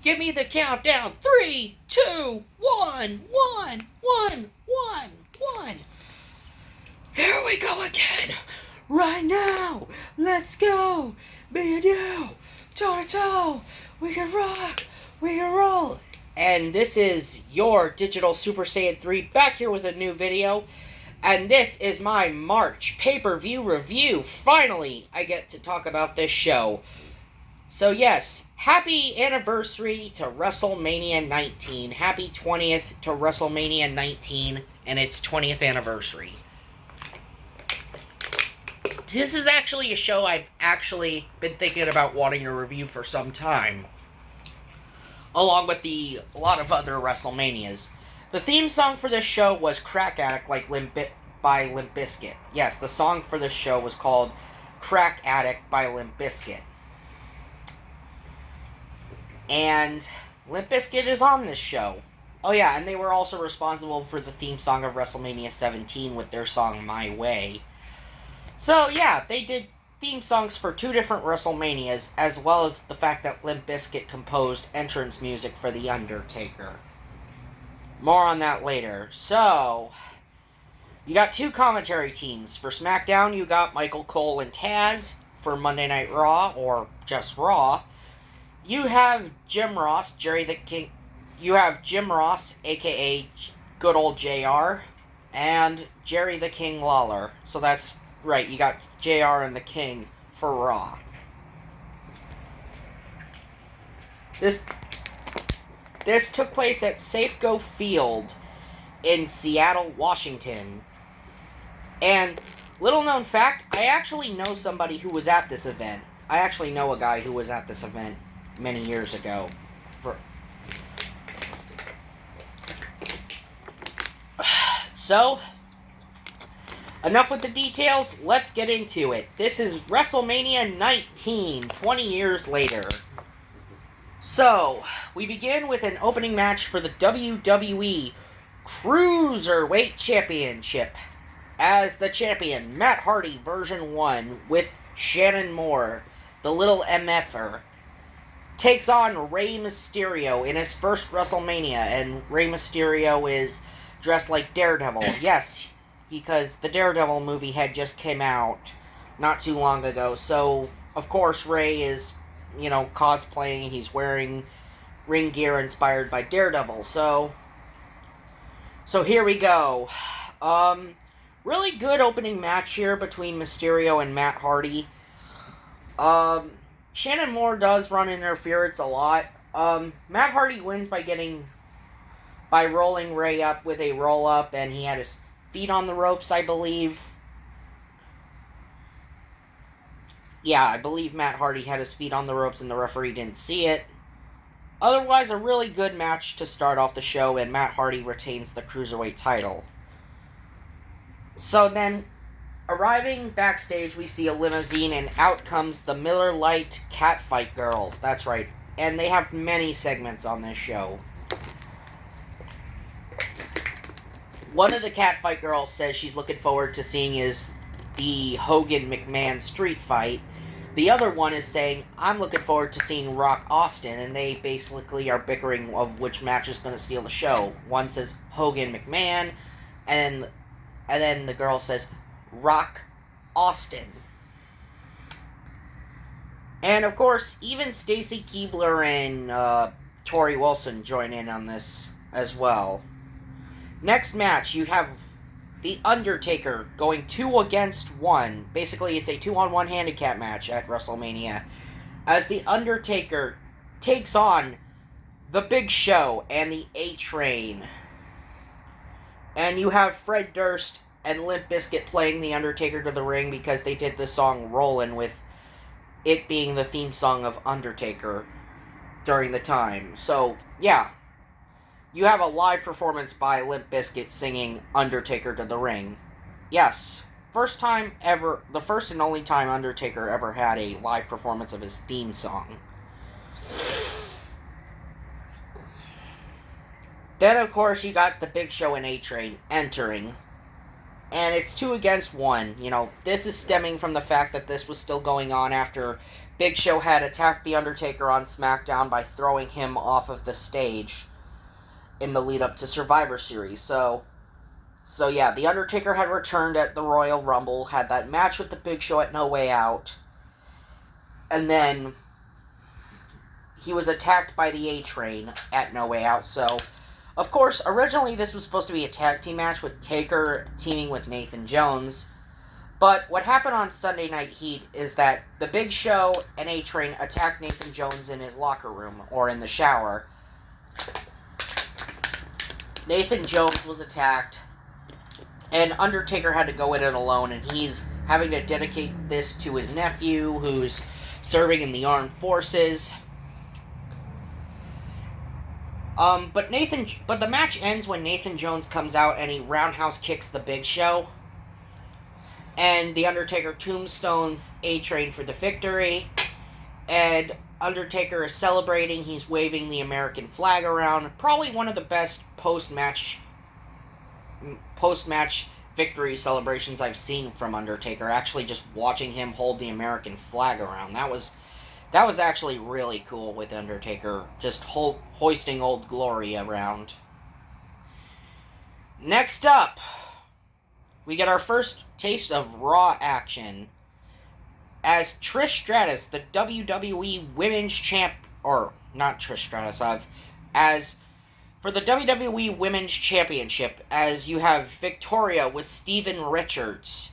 Give me the countdown. 3, 2, 1, 1, 1, 1, 1. Here we go again. Right now. Let's go. Me and you. Toe to toe. We can rock. We can roll. And this is your Digital Super Saiyan 3 back here with a new video. And this is my March pay-per-view review. Finally, I get to talk about this show. So yes, happy anniversary to WrestleMania 19. Happy 20th to WrestleMania 19 and its 20th anniversary. This is actually a show I've actually been thinking about wanting to review for some time. Along with a lot of other WrestleManias. The theme song for this show was Crack Addict by Limp Bizkit. Yes, the song for this show was called Crack Addict by Limp Bizkit. And Limp Bizkit is on this show. Oh yeah, and they were also responsible for the theme song of WrestleMania 17 with their song My Way. So yeah, they did theme songs for 2 different WrestleManias, as well as the fact that Limp Bizkit composed entrance music for The Undertaker. More on that later. So, you got 2 commentary teams. For SmackDown, you got Michael Cole and Taz. For Monday Night Raw, or just Raw, you have Jim Ross, Jerry the King. You have Jim Ross, aka good old JR, and Jerry the King Lawler. So that's right, you got JR and the King for Raw. This took place at Safeco Field in Seattle, Washington. And little known fact, I actually know somebody who was at this event. I actually know a guy who was at this event many years ago. So, enough with the details, let's get into it. This is WrestleMania 19, 20 years later. So, we begin with an opening match for the WWE Cruiserweight Championship. As the champion, Matt Hardy version 1 with Shannon Moore, the little MFer, takes on Rey Mysterio in his first WrestleMania, and Rey Mysterio is dressed like Daredevil. Yes, because the Daredevil movie had just came out not too long ago, so of course Rey is, cosplaying. He's wearing ring gear inspired by Daredevil. So here we go. Really good opening match here between Mysterio and Matt Hardy. Shannon Moore does run interference a lot. Matt Hardy wins by rolling Rey up with a roll-up, and he had his feet on the ropes, I believe. Yeah, I believe Matt Hardy had his feet on the ropes and the referee didn't see it. Otherwise, a really good match to start off the show, and Matt Hardy retains the Cruiserweight title. So then, arriving backstage, we see a limousine, and out comes the Miller Lite Catfight Girls. That's right. And they have many segments on this show. One of the Catfight Girls says she's looking forward to seeing the Hogan-McMahon street fight. The other one is saying, I'm looking forward to seeing Rock Austin, and they basically are bickering of which match is going to steal the show. One says Hogan-McMahon, and then the girl says Rock Austin. And of course, even Stacy Keibler and Tori Wilson join in on this as well. Next match, you have The Undertaker going 2 against 1. Basically, it's a 2-on-1 handicap match at WrestleMania, as The Undertaker takes on The Big Show and the A-Train. And you have Fred Durst and Limp Bizkit playing The Undertaker to the ring because they did the song Rollin', with it being the theme song of Undertaker during the time. So, yeah. You have a live performance by Limp Bizkit singing Undertaker to the ring. Yes, first time ever, the first and only time Undertaker ever had a live performance of his theme song. Then, of course, you got the Big Show and A-Train entering. And it's 2 against 1. You know, this is stemming from the fact that this was still going on after Big Show had attacked The Undertaker on SmackDown by throwing him off of the stage in the lead up to Survivor Series. So yeah, The Undertaker had returned at the Royal Rumble, had that match with the Big Show at No Way Out, and then he was attacked by the A-Train at No Way Out. So, of course, originally this was supposed to be a tag team match with Taker teaming with Nathan Jones. But what happened on Sunday Night Heat is that the Big Show and A-Train attacked Nathan Jones in his locker room, or in the shower. Nathan Jones was attacked, and Undertaker had to go in it alone, and he's having to dedicate this to his nephew, who's serving in the armed forces. But the match ends when Nathan Jones comes out and he roundhouse kicks the Big Show. And The Undertaker tombstones A-Train for the victory. And Undertaker is celebrating. He's waving the American flag around. Probably one of the best post-match victory celebrations I've seen from Undertaker. Actually, just watching him hold the American flag around. That was actually really cool with Undertaker, just hoisting Old Glory around. Next up, we get our first taste of Raw action as Trish Stratus, the WWE Women's Champ, or not Trish Stratus, as for the WWE Women's Championship, as you have Victoria with Steven Richards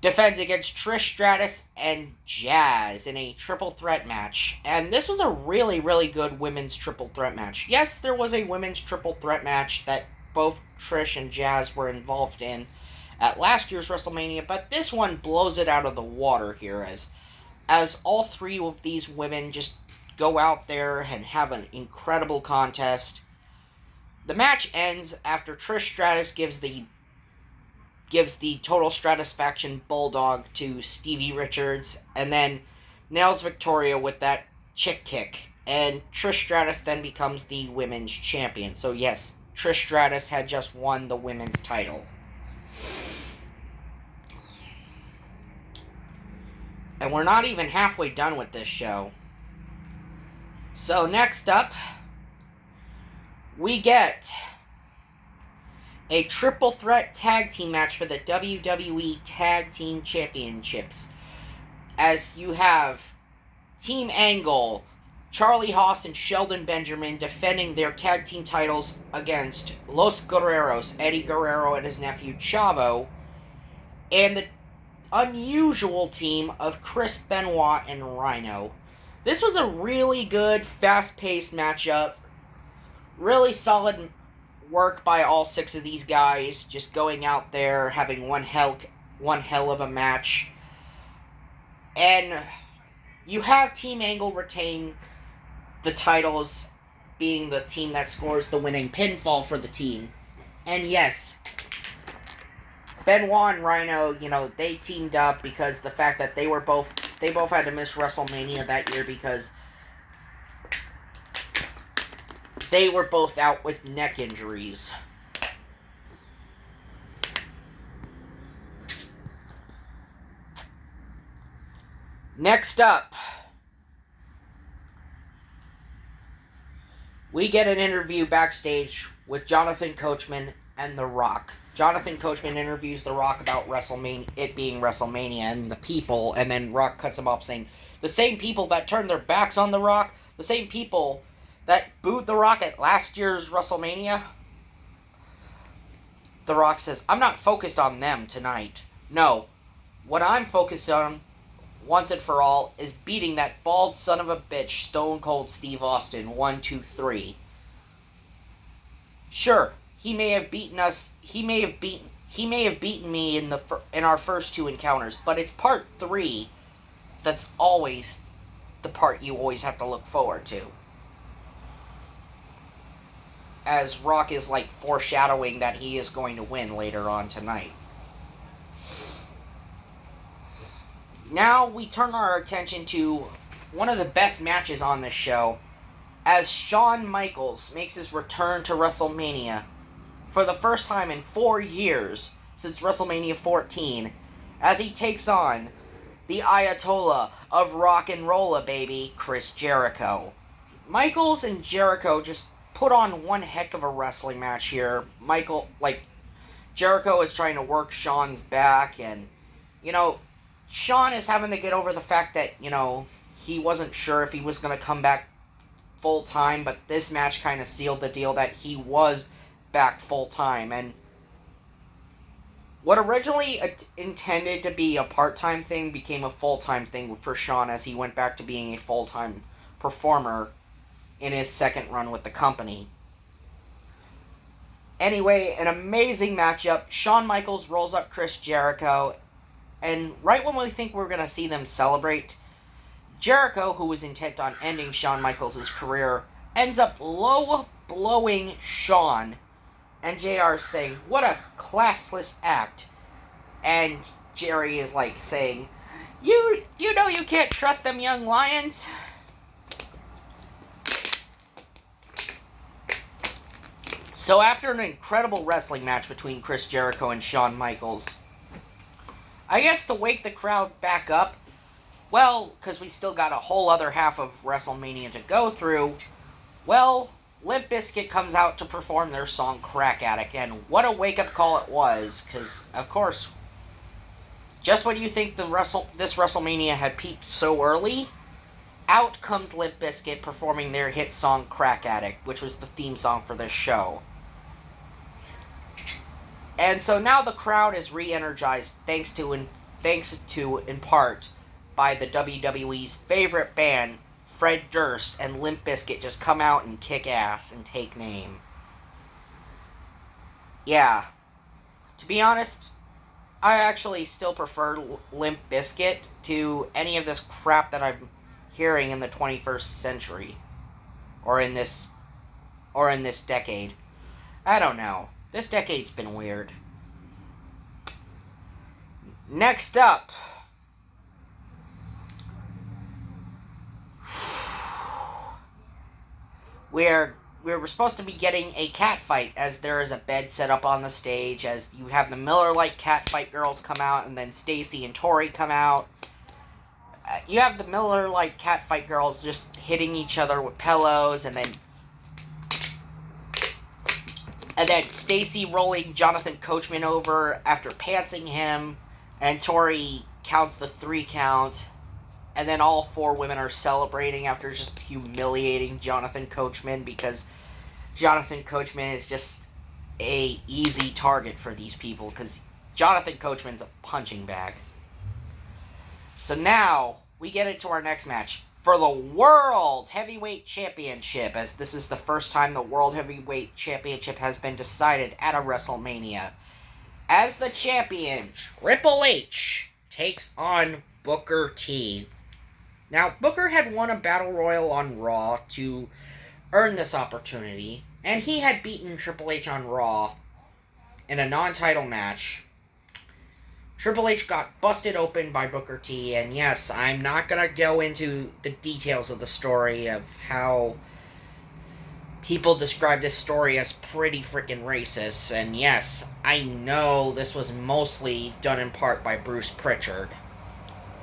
defends against Trish Stratus and Jazz in a triple threat match. And this was a really, really good women's triple threat match. Yes, there was a women's triple threat match that both Trish and Jazz were involved in at last year's WrestleMania, but this one blows it out of the water here as all 3 of these women just go out there and have an incredible contest. The match ends after Trish Stratus gives the Total Stratisfaction Bulldog to Stevie Richards, and then nails Victoria with that chick kick. And Trish Stratus then becomes the women's champion. So yes, Trish Stratus had just won the women's title. And we're not even halfway done with this show. So next up, we get a triple threat tag team match for the WWE Tag Team Championships. As you have Team Angle, Charlie Haas and Sheldon Benjamin defending their tag team titles against Los Guerreros, Eddie Guerrero and his nephew Chavo, and the unusual team of Chris Benoit and Rhino. This was a really good, fast-paced matchup. Really solid work by all 6 of these guys, just going out there, having one hell of a match. And you have Team Angle retain the titles, being the team that scores the winning pinfall for the team. And yes, Benoit and Rhino, they teamed up because the fact that they both had to miss WrestleMania that year because they were both out with neck injuries. Next up, we get an interview backstage with Jonathan Coachman and The Rock. Jonathan Coachman interviews The Rock about WrestleMania, it being WrestleMania, and the people, and then Rock cuts him off saying, the same people that turned their backs on The Rock, the same people that booed The Rock at last year's WrestleMania. The Rock says, I'm not focused on them tonight. No, what I'm focused on, once and for all, is beating that bald son of a bitch, Stone Cold Steve Austin, 1, 2, 3. Sure, he may have beaten us. He may have beaten me in our first 2 encounters, but it's part 3 that's always the part you always have to look forward to. As Rock is foreshadowing that he is going to win later on tonight. Now we turn our attention to one of the best matches on this show, as Shawn Michaels makes his return to WrestleMania for the first time in 4 years since WrestleMania 14, as he takes on the Ayatollah of rock and rolla, baby, Chris Jericho. Michaels and Jericho just put on one heck of a wrestling match here. Jericho is trying to work Shawn's back, and, Shawn is having to get over the fact that, he wasn't sure if he was going to come back full-time, but this match kind of sealed the deal that he was back full-time, and what originally intended to be a part-time thing became a full-time thing for Shawn as he went back to being a full-time performer in his second run with the company. Anyway, an amazing matchup. Shawn Michaels rolls up Chris Jericho, and right when we think we're going to see them celebrate, Jericho, who was intent on ending Shawn Michaels' career, ends up low-blowing Shawn, and JR is saying, "What a classless act." And Jerry is saying, You know you can't trust them young lions." So after an incredible wrestling match between Chris Jericho and Shawn Michaels, I guess to wake the crowd back up, well, because we still got a whole other half of WrestleMania to go through, well, Limp Bizkit comes out to perform their song Crack Addict, and what a wake-up call it was, because, of course, just when you think this WrestleMania had peaked so early, out comes Limp Bizkit performing their hit song Crack Addict, which was the theme song for this show. And so now the crowd is re-energized thanks to in part by the WWE's favorite band, Fred Durst and Limp Bizkit, just come out and kick ass and take name. Yeah. To be honest, I actually still prefer Limp Bizkit to any of this crap that I'm hearing in the 21st century. Or in this decade. I don't know. This decade's been weird. Next up, we're supposed to be getting a cat fight, as there is a bed set up on the stage, as you have the Miller Lite cat fight girls come out, and then Stacy and Tori come out. You have the Miller Lite cat fight girls just hitting each other with pillows, and then Stacy rolling Jonathan Coachman over after pantsing him, and Tori counts the 3 count, and then all 4 women are celebrating after just humiliating Jonathan Coachman, because Jonathan Coachman is just a easy target for these people, because Jonathan Coachman's a punching bag. So now, we get into our next match for the World Heavyweight Championship, as this is the first time the World Heavyweight Championship has been decided at a WrestleMania. As the champion, Triple H takes on Booker T. Now, Booker had won a Battle Royal on Raw to earn this opportunity, and he had beaten Triple H on Raw in a non-title match. Triple H got busted open by Booker T, and yes, I'm not going to go into the details of the story of how people describe this story as pretty freaking racist, and yes, I know this was mostly done in part by Bruce Pritchard,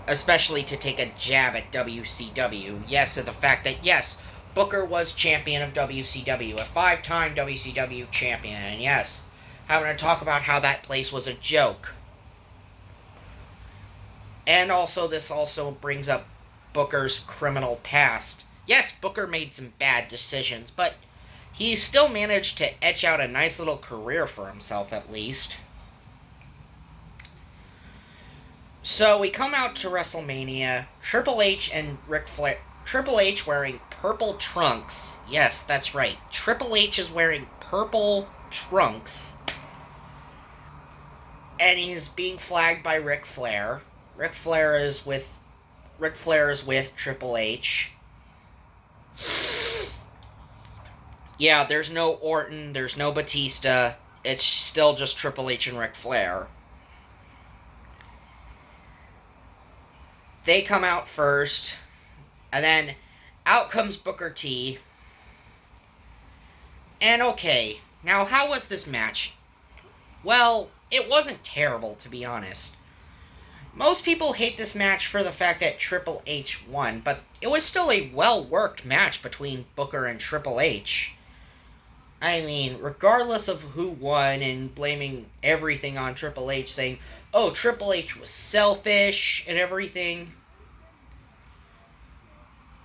especially to take a jab at WCW. Yes, and the fact that, yes, Booker was champion of WCW, a 5-time WCW champion, and yes, having to talk about how that place was a joke. And also, this also brings up Booker's criminal past. Yes, Booker made some bad decisions, but he still managed to etch out a nice little career for himself, at least. So, we come out to WrestleMania, Triple H and Ric Flair. Triple H wearing purple trunks. Yes, that's right. Triple H is wearing purple trunks. And he's being flagged by Ric Flair. Ric Flair is with Triple H. Yeah, there's no Orton, there's no Batista. It's still just Triple H and Ric Flair. They come out first, and then out comes Booker T. And okay, now how was this match? Well, it wasn't terrible, to be honest. Most people hate this match for the fact that Triple H won, but it was still a well-worked match between Booker and Triple H. I mean, regardless of who won and blaming everything on Triple H, saying, oh, Triple H was selfish and everything.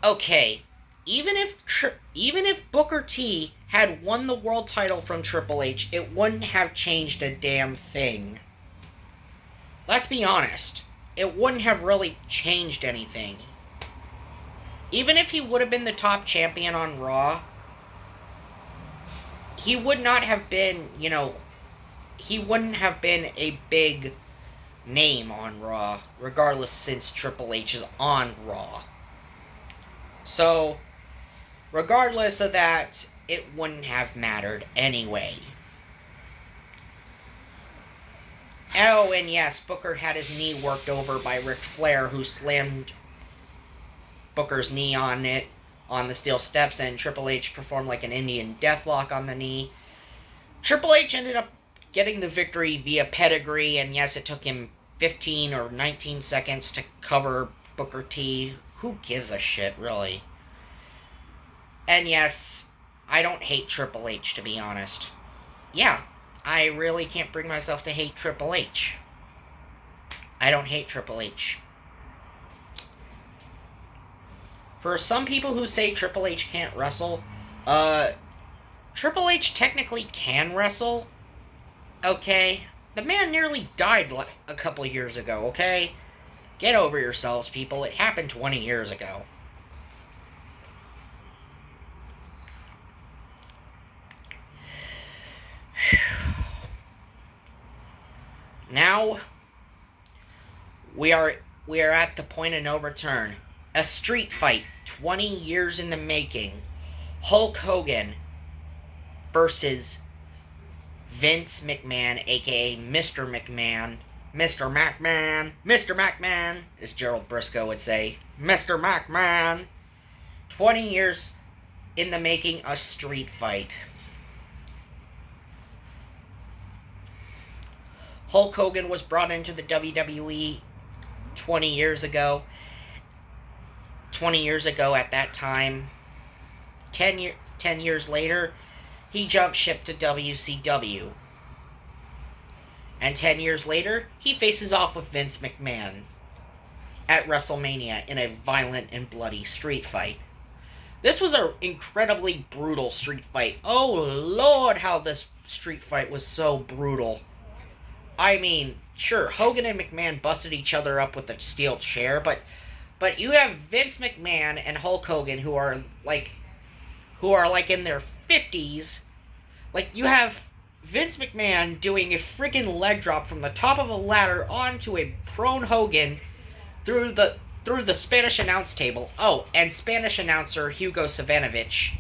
Okay, even if Booker T had won the world title from Triple H, it wouldn't have changed a damn thing. Let's be honest. It wouldn't have really changed anything. Even if he would have been the top champion on Raw, he would not have been, he wouldn't have been a big name on Raw, regardless, since Triple H is on Raw. So, regardless of that, it wouldn't have mattered anyway. Oh, and yes, Booker had his knee worked over by Ric Flair, who slammed Booker's knee on the steel steps, and Triple H performed like an Indian deathlock on the knee. Triple H ended up getting the victory via pedigree, and yes, it took him 15 or 19 seconds to cover Booker T. Who gives a shit, really? And yes, I don't hate Triple H, to be honest. Yeah, I really can't bring myself to hate Triple H. I don't hate Triple H. For some people who say Triple H can't wrestle, Triple H technically can wrestle. Okay? The man nearly died a couple years ago, okay? Get over yourselves, people. It happened 20 years ago. Now, we are at the point of no return. A street fight, 20 years in the making. Hulk Hogan versus Vince McMahon, aka Mr. McMahon. Mr. McMahon, as Gerald Briscoe would say. Mr. McMahon. 20 years in the making, a street fight. Hulk Hogan was brought into the WWE 20 years ago. 20 years ago at that time. 10 years later, he jumped ship to WCW. And 10 years later, he faces off with Vince McMahon at WrestleMania in a violent and bloody street fight. This was an incredibly brutal street fight. Oh, Lord, how this street fight was so brutal. I mean, sure, Hogan and McMahon busted each other up with a steel chair, but you have Vince McMahon and Hulk Hogan who are like in their 50s. Like, you have Vince McMahon doing a freaking leg drop from the top of a ladder onto a prone Hogan through the Spanish announce table. Oh, and Spanish announcer Hugo Savinovich,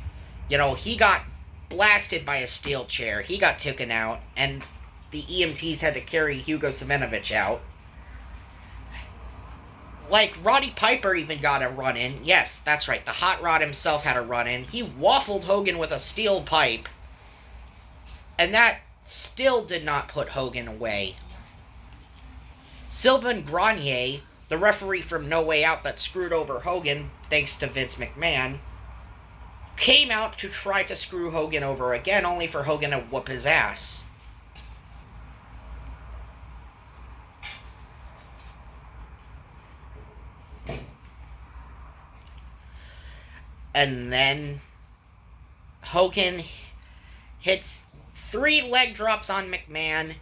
he got blasted by a steel chair. He got taken out, and the EMTs had to carry Hugo Savinovich out. Like, Roddy Piper even got a run-in. Yes, that's right, the Hot Rod himself had a run-in. He waffled Hogan with a steel pipe. And that still did not put Hogan away. Sylvain Grenier, the referee from No Way Out that screwed over Hogan, thanks to Vince McMahon, came out to try to screw Hogan over again, only for Hogan to whoop his ass. And then Hogan hits 3 leg drops on McMahon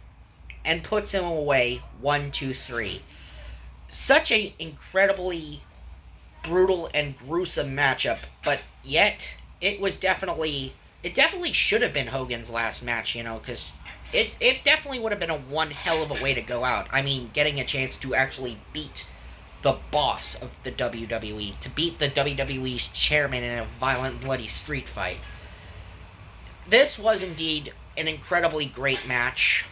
and puts him away 1, 2, 3. Such an incredibly brutal and gruesome matchup, but yet it definitely should have been Hogan's last match, because it definitely would have been one hell of a way to go out. I mean, getting a chance to actually beat the boss of the WWE, to beat the WWE's chairman in a violent, bloody street fight. This was indeed an incredibly great match.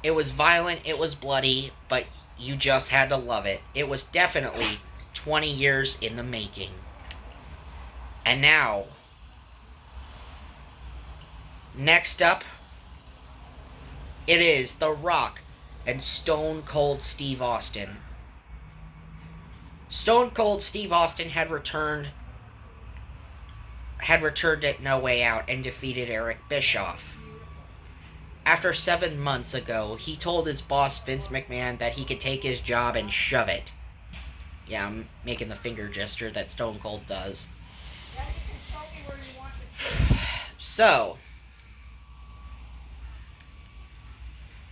It was violent, it was bloody, but you just had to love it. It was definitely 20 years in the making. And now, next up, It is The Rock and Stone Cold Steve Austin. Stone Cold Steve Austin had returned at No Way Out and defeated Eric Bischoff. After 7 months ago, he told his boss Vince McMahon that he could take his job and shove it. Yeah, I'm making the finger gesture that Stone Cold does. So,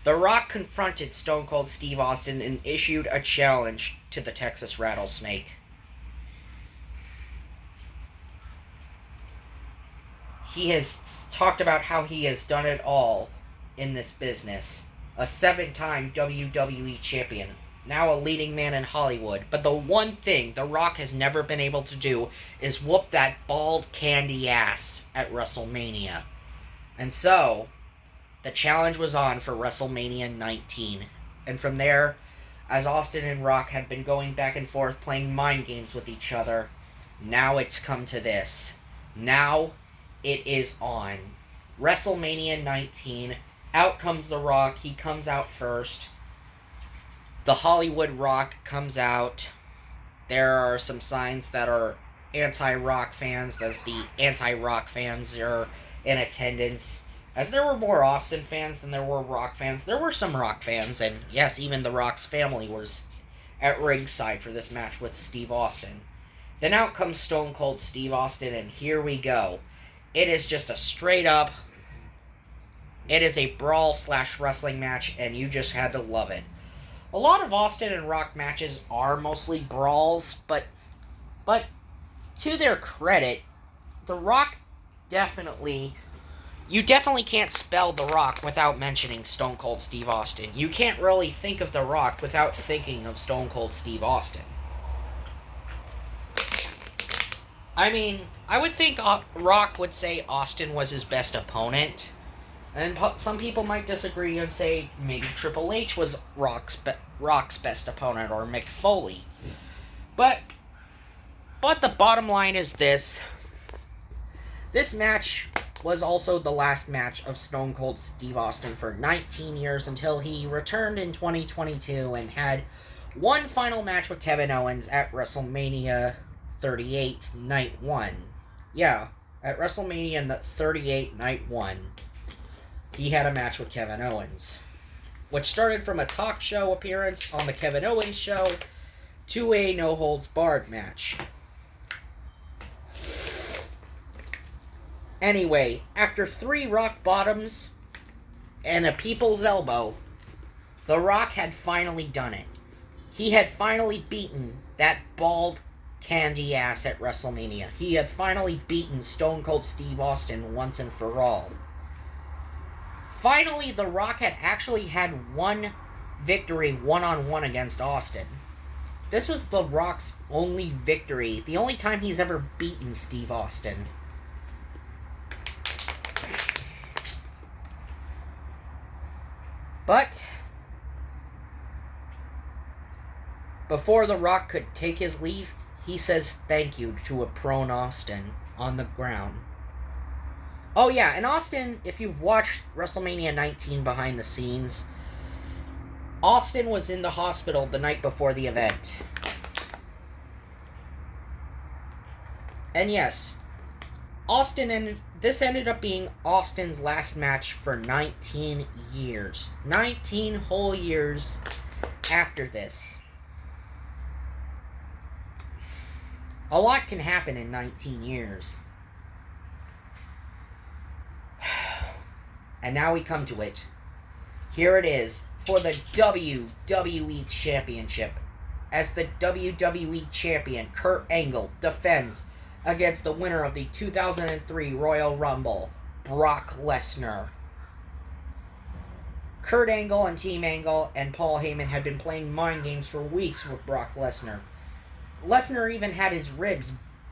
The Rock confronted Stone Cold Steve Austin and issued a challenge to the Texas Rattlesnake. He has talked about how he has done it all in this business. A 7-time WWE champion, now a leading man in Hollywood. But the one thing The Rock has never been able to do is whoop that bald candy ass at WrestleMania. And so, the challenge was on for WrestleMania 19. And from there, as Austin and Rock had been going back and forth playing mind games with each other, now it's come to this. Now it is on. WrestleMania 19. Out comes The Rock. He comes out first. The Hollywood Rock comes out. There are some signs that are anti-Rock fans, as the anti-Rock fans are in attendance. As there were more Austin fans than there were Rock fans, there were some Rock fans, and yes, even The Rock's family was at ringside for this match with Steve Austin. Then out comes Stone Cold Steve Austin, and here we go. It is just a straight up, it is a brawl/wrestling match, and you just had to love it. A lot of Austin and Rock matches are mostly brawls, but to their credit, The Rock you definitely can't spell The Rock without mentioning Stone Cold Steve Austin. You can't really think of The Rock without thinking of Stone Cold Steve Austin. I mean, I would think Rock would say Austin was his best opponent. And some people might disagree and say maybe Triple H was Rock's best opponent, or Mick Foley. But the bottom line is this. This match was also the last match of Stone Cold Steve Austin for 19 years until he returned in 2022 and had one final match with Kevin Owens at WrestleMania 38 Night 1. Yeah, at WrestleMania 38 Night 1, he had a match with Kevin Owens, which started from a talk show appearance on the Kevin Owens show to a no-holds-barred match. Anyway, after 3 rock bottoms and a people's elbow, The Rock had finally done it. He had finally beaten that bald candy ass at WrestleMania. He had finally beaten Stone Cold Steve Austin once and for all. Finally, The Rock had actually had one victory one-on-one against Austin. This was The Rock's only victory, the only time he's ever beaten Steve Austin. But before The Rock could take his leave, he says thank you to a prone Austin on the ground. Oh yeah, and Austin, if you've watched WrestleMania 19 behind the scenes, Austin was in the hospital the night before the event. And yes, this ended up being Austin's last match for 19 years. 19 whole years after this. A lot can happen in 19 years. And now we come to it. Here it is for the WWE Championship. As the WWE Champion, Kurt Angle defends against the winner of the 2003 Royal Rumble, Brock Lesnar. Kurt Angle and Team Angle and Paul Heyman had been playing mind games for weeks with Brock Lesnar. Lesnar even had his ribs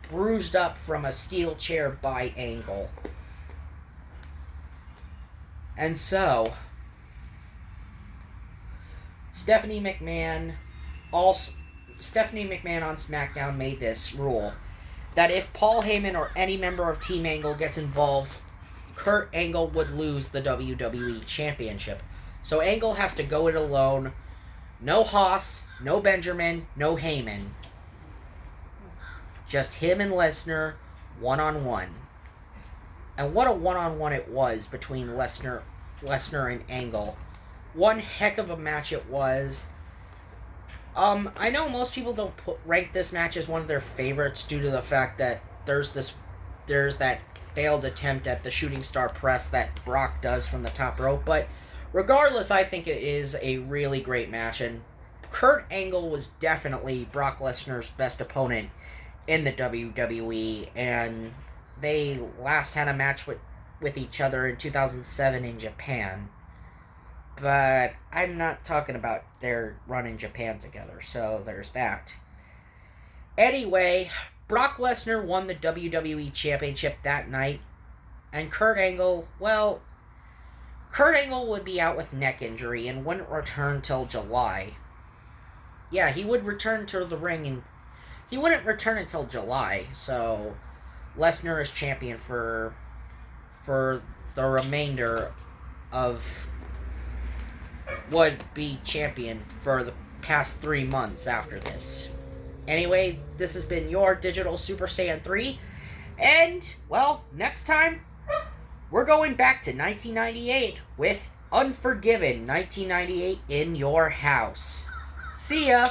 bruised up from a steel chair by Angle. And so, Stephanie McMahon on SmackDown made this rule that if Paul Heyman or any member of Team Angle gets involved, Kurt Angle would lose the WWE Championship. So Angle has to go it alone. No Haas, no Benjamin, no Heyman. Just him and Lesnar, one-on-one. And what a one-on-one it was between Lesnar and Angle. One heck of a match it was. I know most people don't rank this match as one of their favorites due to the fact that there's that failed attempt at the shooting star press that Brock does from the top rope, but regardless, I think it is a really great match, and Kurt Angle was definitely Brock Lesnar's best opponent in the WWE, and they last had a match with each other in 2007 in Japan. But I'm not talking about their run in Japan together, so there's that. Anyway, Brock Lesnar won the WWE Championship that night, and Kurt Angle would be out with neck injury and wouldn't return till July. Yeah, he would return to the ring, and he wouldn't return until July, so Lesnar is champion for the remainder of... would be champion for the past 3 months after this. Anyway, this has been your Digital Super Saiyan 3, and, well, next time, we're going back to 1998 with Unforgiven 1998 in your house. See ya!